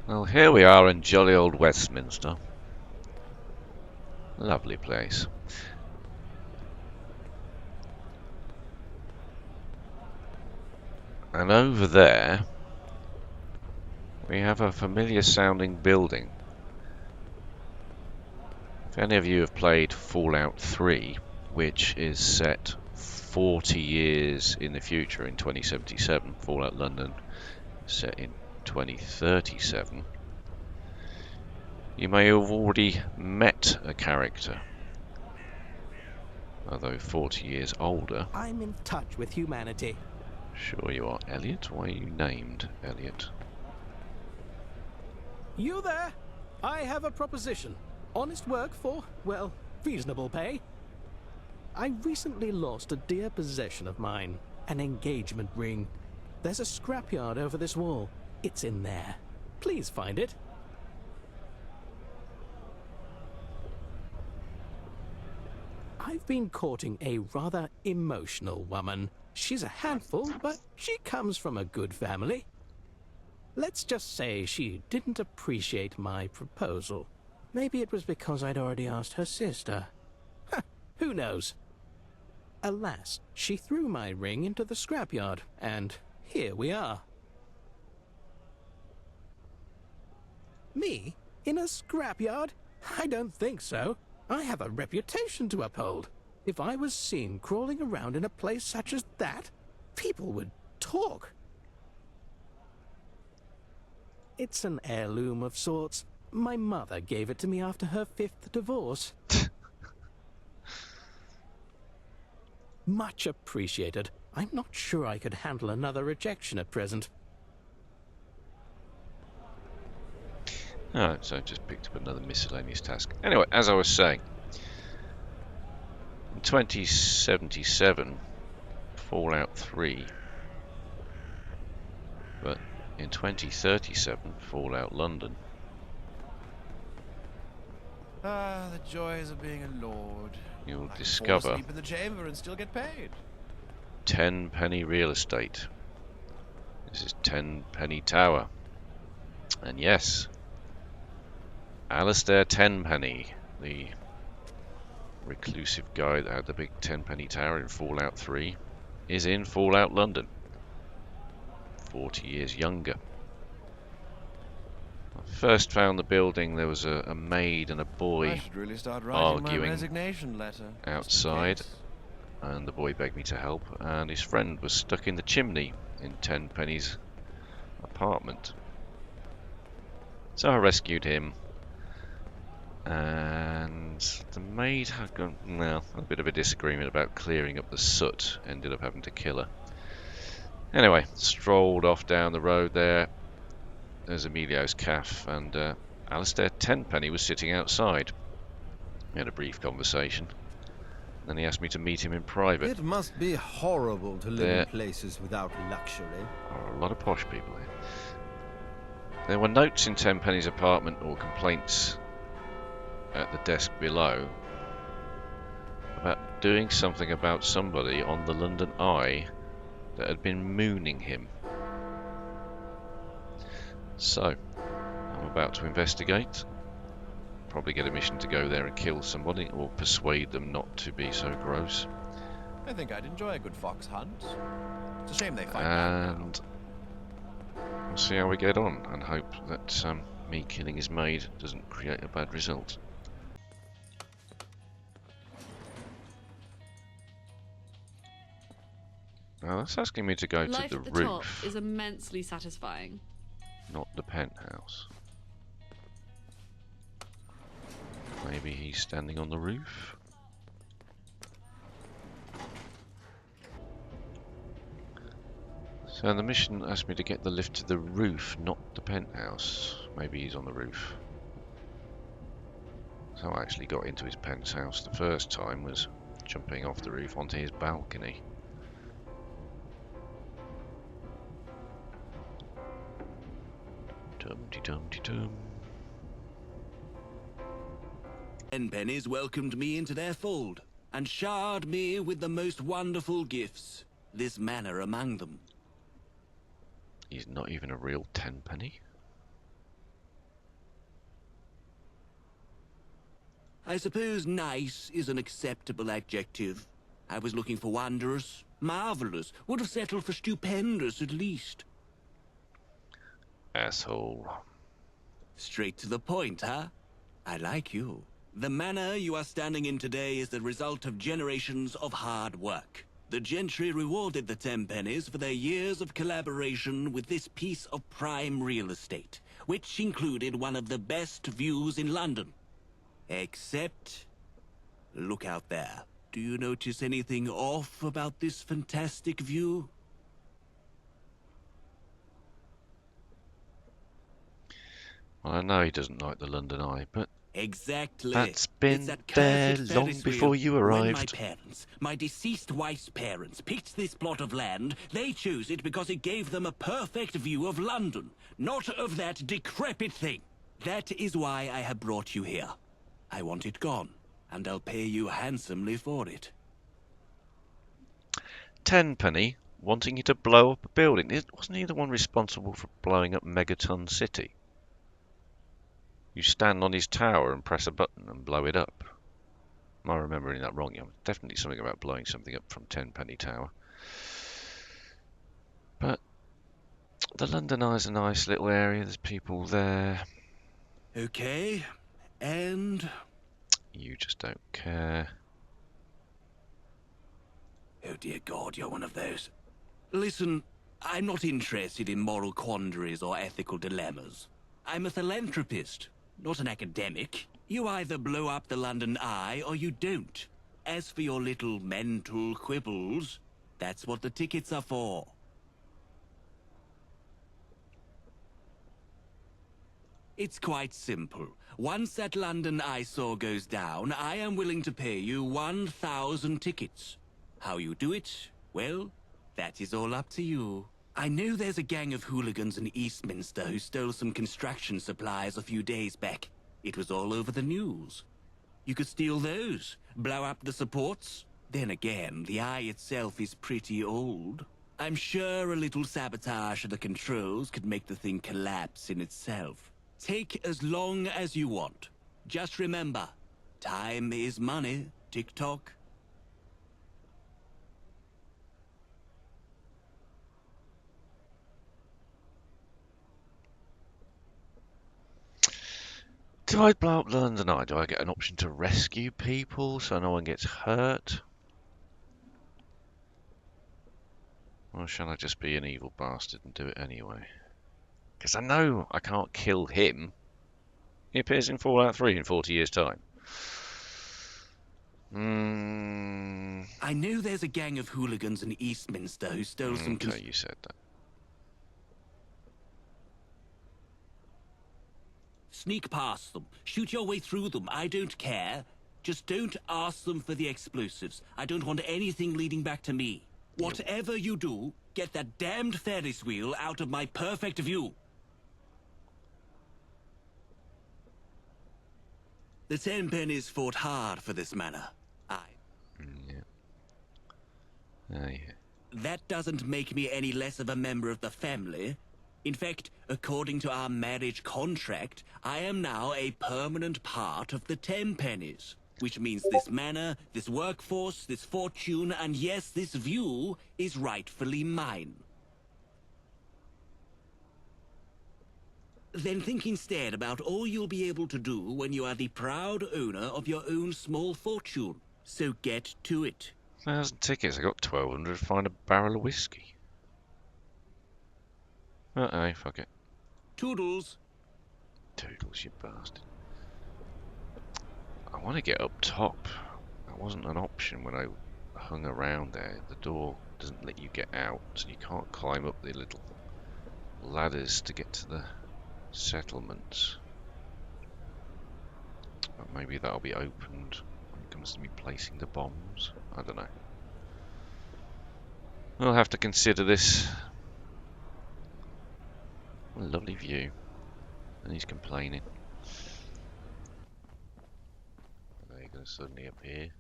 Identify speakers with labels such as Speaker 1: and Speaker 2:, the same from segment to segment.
Speaker 1: Well, here we are in jolly old Westminster. Lovely place. And over there, we have a familiar sounding building. If any of you have played Fallout 3, which is set 40 years in the future in 2077, Fallout London set in 2037, you may have already met a character, although 40 years older.
Speaker 2: I'm in touch with humanity.
Speaker 1: Sure you are, Elliot. Why are you named Elliot?
Speaker 2: You there? I have a proposition. Honest work for, well, reasonable pay. I recently lost a dear possession of mine, an engagement ring. There's a scrapyard over this wall. It's in there. Please find it. I've been courting a rather emotional woman. She's a handful, but she comes from a good family. Let's just say she didn't appreciate my proposal. Maybe it was because I'd already asked her sister. Who knows? Alas, she threw my ring into the scrapyard, and here we are. Me? In a scrapyard? I don't think so. I have a reputation to uphold. If I was seen crawling around in a place such as that, people would talk. It's an heirloom of sorts. My mother gave it to me after her 5th divorce. Much appreciated. I'm not sure I could handle another rejection at present.
Speaker 1: Alright, so I just picked up another miscellaneous task. Anyway, as I was saying, in 2077, Fallout 3, but in 2037, Fallout London.
Speaker 3: Ah, the joys of being a lord.
Speaker 1: You'll
Speaker 3: I can
Speaker 1: discover
Speaker 3: fall asleep in the chamber and still get paid.
Speaker 1: Tenpenny real estate. This is Tenpenny Tower. And yes, Allistair Tenpenny, the reclusive guy that had the big Tenpenny Tower in Fallout 3, is in Fallout London. 40 years younger. I first found the building, there was a maid and a
Speaker 3: I
Speaker 1: boy
Speaker 3: should really start writing
Speaker 1: arguing
Speaker 3: my resignation letter.
Speaker 1: outside, and the boy begged me to help, and his friend was stuck in the chimney in Tenpenny's apartment. So I rescued him, and the maid had gone, well, a bit of a disagreement about clearing up the soot, ended up having to kill her. Anyway, strolled off down the road there. There's Emilio's caff, and Allistair Tenpenny was sitting outside. We had a brief conversation. Then he asked me to meet him in private.
Speaker 4: It must be horrible to live
Speaker 1: There
Speaker 4: in places without luxury.
Speaker 1: are a lot of posh people here. There were notes in Tenpenny's apartment, or complaints at the desk below, about doing something about somebody on the London Eye that had been mooning him. So, I'm about to investigate. Probably get a mission to go there and kill somebody, or persuade them not to be so gross.
Speaker 3: I think I'd enjoy a good fox hunt. It's a shame they fight out now.
Speaker 1: And we'll see how we get on, and hope that me killing his maid doesn't create a bad result. Now that's asking me to go
Speaker 5: Life
Speaker 1: to
Speaker 5: at
Speaker 1: the
Speaker 5: the top
Speaker 1: roof,
Speaker 5: is immensely satisfying.
Speaker 1: not the penthouse. Maybe he's standing on the roof? So the mission asked me to get the lift to the roof, not the penthouse. Maybe he's on the roof. So I actually got into his penthouse the first time, was jumping off the roof onto his balcony. Dum-de-dum-de-dum.
Speaker 6: Tenpennies welcomed me into their fold, and showered me with the most wonderful gifts, this manor among them.
Speaker 1: He's not even a real tenpenny.
Speaker 6: I suppose nice is an acceptable adjective. I was looking for wondrous, marvelous, would have settled for stupendous at least.
Speaker 1: Asshole.
Speaker 6: Straight to the point, huh? I like you. The manor you are standing in today is the result of generations of hard work. The gentry rewarded the Tenpennies for their years of collaboration with this piece of prime real estate, which included one of the best views in London. Except... look out there. Do you notice anything off about this fantastic view?
Speaker 1: Well, I know he doesn't like the London Eye, but
Speaker 6: Exactly.
Speaker 1: that's
Speaker 6: It's
Speaker 1: been
Speaker 6: that
Speaker 1: there
Speaker 6: cursed
Speaker 1: long
Speaker 6: Ferris
Speaker 1: before
Speaker 6: wheel.
Speaker 1: you
Speaker 6: When my
Speaker 1: arrived.
Speaker 6: parents, my deceased wife's parents, picked this plot of land, they chose it because it gave them a perfect view of London, not of that decrepit thing. That is why I have brought you here. I want it gone, and I'll pay you handsomely for it.
Speaker 1: Tenpenny wanting you to blow up a building. Wasn't he the one responsible for blowing up Megaton City? You stand on his tower and press a button and blow it up. Am I remembering that wrong? Yeah, definitely something about blowing something up from Tenpenny Tower. But the London Eye's a nice little area. There's people there.
Speaker 6: Okay, and...
Speaker 1: You just don't care.
Speaker 6: oh dear God, you're one of those. Listen, I'm not interested in moral quandaries or ethical dilemmas. I'm a philanthropist, not an academic. You either blow up the London Eye or you don't. As for your little mental quibbles, that's what the tickets are for. It's quite simple. Once that London eyesore goes down, I am willing to pay you 1,000 tickets. How you do it? Well, that is all up to you. I know there's a gang of hooligans in Eastminster who stole some construction supplies a few days back. It was all over the news. You could steal those, blow up the supports. Then again, the eye itself is pretty old. I'm sure a little sabotage of the controls could make the thing collapse in itself. Take as long as you want. Just remember, time is money, tick-tock.
Speaker 1: Do I blow up the London Eye? Do I get an option to rescue people so no one gets hurt? Or shall I just be an evil bastard and do it anyway? Because I know I can't kill him. He appears in Fallout 3 in 40 years' time.
Speaker 6: I know there's a gang of hooligans in Eastminster who stole some...
Speaker 1: Okay, you said that.
Speaker 6: Sneak past them. Shoot your way through them. I don't care. Just don't ask them for the explosives. I don't want anything leading back to me. Whatever you do, get that damned Ferris wheel out of my perfect view. The Tenpennies fought hard for this manor.
Speaker 1: Yeah. Yeah.
Speaker 6: That doesn't make me any less of a member of the family. In fact, according to our marriage contract, I am now a permanent part of the Tenpennies. Which means this manor, this workforce, this fortune, and yes, this view is rightfully mine. Then think instead about all you'll be able to do when you are the proud owner of your own small fortune. So get to it.
Speaker 1: 1,000 tickets. I got 1,200 to find a barrel of whiskey. Uh-oh, fuck it.
Speaker 6: Toodles.
Speaker 1: Toodles, you bastard. I want to get up top. That wasn't an option when I hung around there. The door doesn't let you get out, so you can't climb up the little ladders to get to the settlements. But maybe that'll be opened when it comes to me placing the bombs. I don't know. I'll have to consider this. A lovely view. And he's complaining. Are they going to suddenly appear?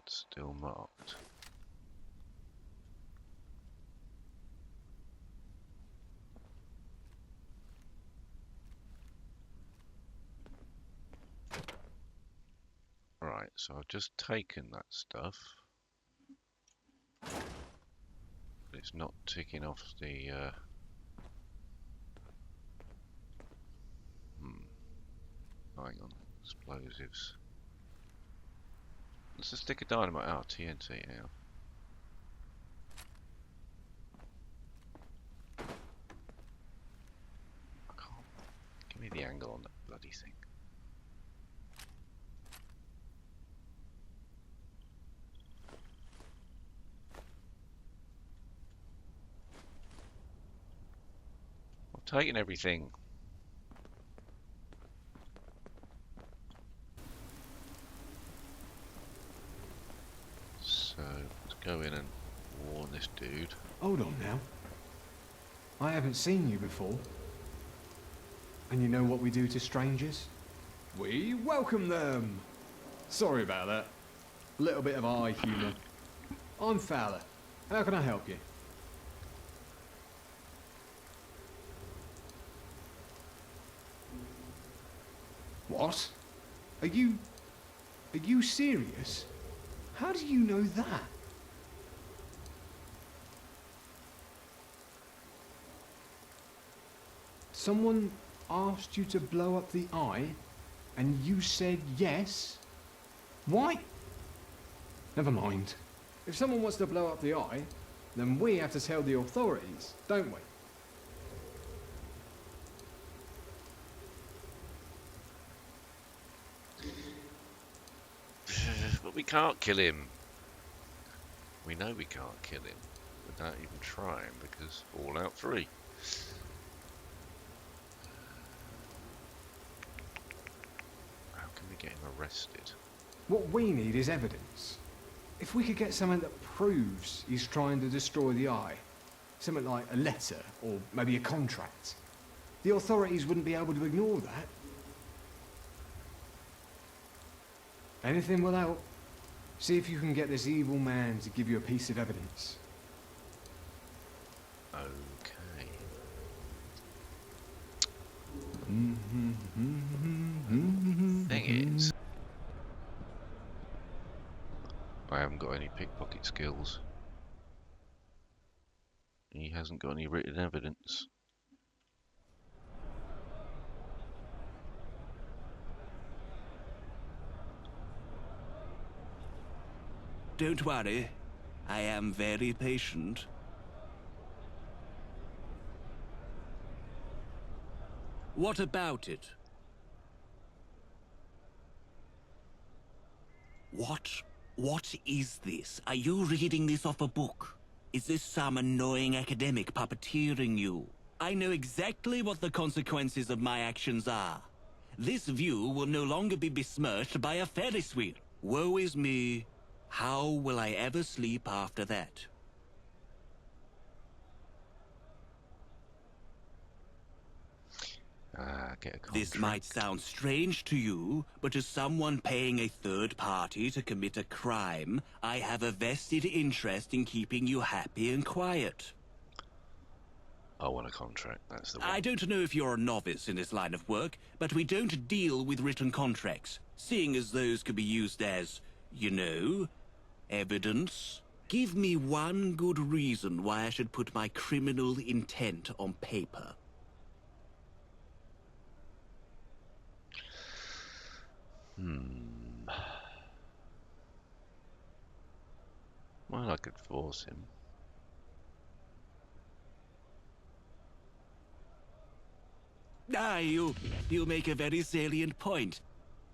Speaker 1: That's still marked. Right, so I've just taken that stuff. But it's not ticking off the hang on, explosives. Let's just stick a dynamite out, TNT out. I can't. Give me the angle on that bloody thing. I've taken everything. So let's go in and warn this dude.
Speaker 7: Hold on now. I haven't seen you before. And you know what we do to strangers? We welcome them! Sorry about that. A little bit of eye humour. I'm Fowler. How can I help you? What? Are you serious? How do you know that? Someone asked you to blow up the eye, and you said yes? Why? Never mind. If someone wants to blow up the eye, then we have to tell the authorities, don't we?
Speaker 1: But we can't kill him. We know we can't kill him without even trying, because Fallout 3. How can we get him arrested?
Speaker 7: What we need is evidence. If we could get something that proves he's trying to destroy the eye, something like a letter or maybe a contract, the authorities wouldn't be able to ignore that. Anything will help. See if you can get this evil man to give you a piece of evidence.
Speaker 1: Okay. Thing is, I haven't got any pickpocket skills. He hasn't got any written evidence.
Speaker 6: Don't worry. I am very patient. What about it? What is this? Are you reading this off a book? Is this some annoying academic puppeteering you? I know exactly what the consequences of my actions are. This view will no longer be besmirched by a Ferris wheel. Woe is me. How will I ever sleep after that?
Speaker 1: Get a contract.
Speaker 6: This might sound strange to you, but as someone paying a third party to commit a crime, I have a vested interest in keeping you happy and quiet.
Speaker 1: I want a contract, that's the one.
Speaker 6: I don't know if you're a novice in this line of work, but we don't deal with written contracts, seeing as those could be used as, you know, evidence. Give me one good reason why I should put my criminal intent on paper.
Speaker 1: Well, I could force him.
Speaker 6: You make a very salient point.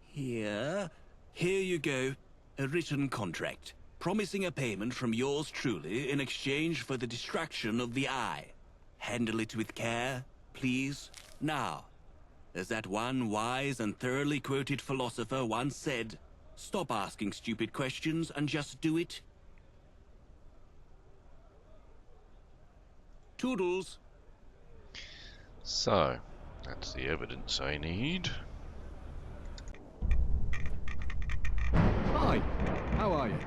Speaker 6: Here you go. A written contract, promising a payment from yours truly in exchange for the distraction of the eye. Handle it with care, please. Now, as that one wise and thoroughly quoted philosopher once said, stop asking stupid questions and just do it. Toodles.
Speaker 1: So, that's the evidence I need.
Speaker 7: Hi, how are you?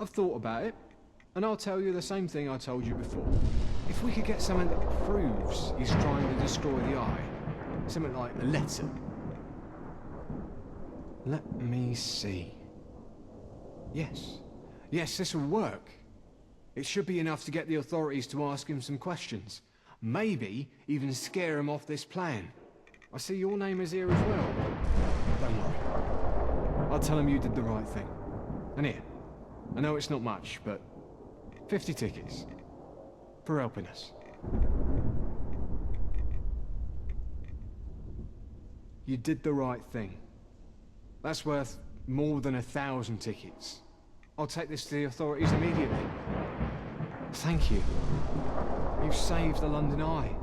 Speaker 7: I've thought about it, and I'll tell you the same thing I told you before. If we could get something that proves he's trying to destroy the Eye, something like a letter. Let me see. Yes. Yes, this will work. It should be enough to get the authorities to ask him some questions. Maybe even scare him off this plan. I see your name is here as well. Don't worry. I'll tell him you did the right thing. And here, I know it's not much, but 50 tickets for helping us. You did the right thing. That's worth more than 1,000 tickets. I'll take this to the authorities immediately. Thank you. You've saved the London Eye.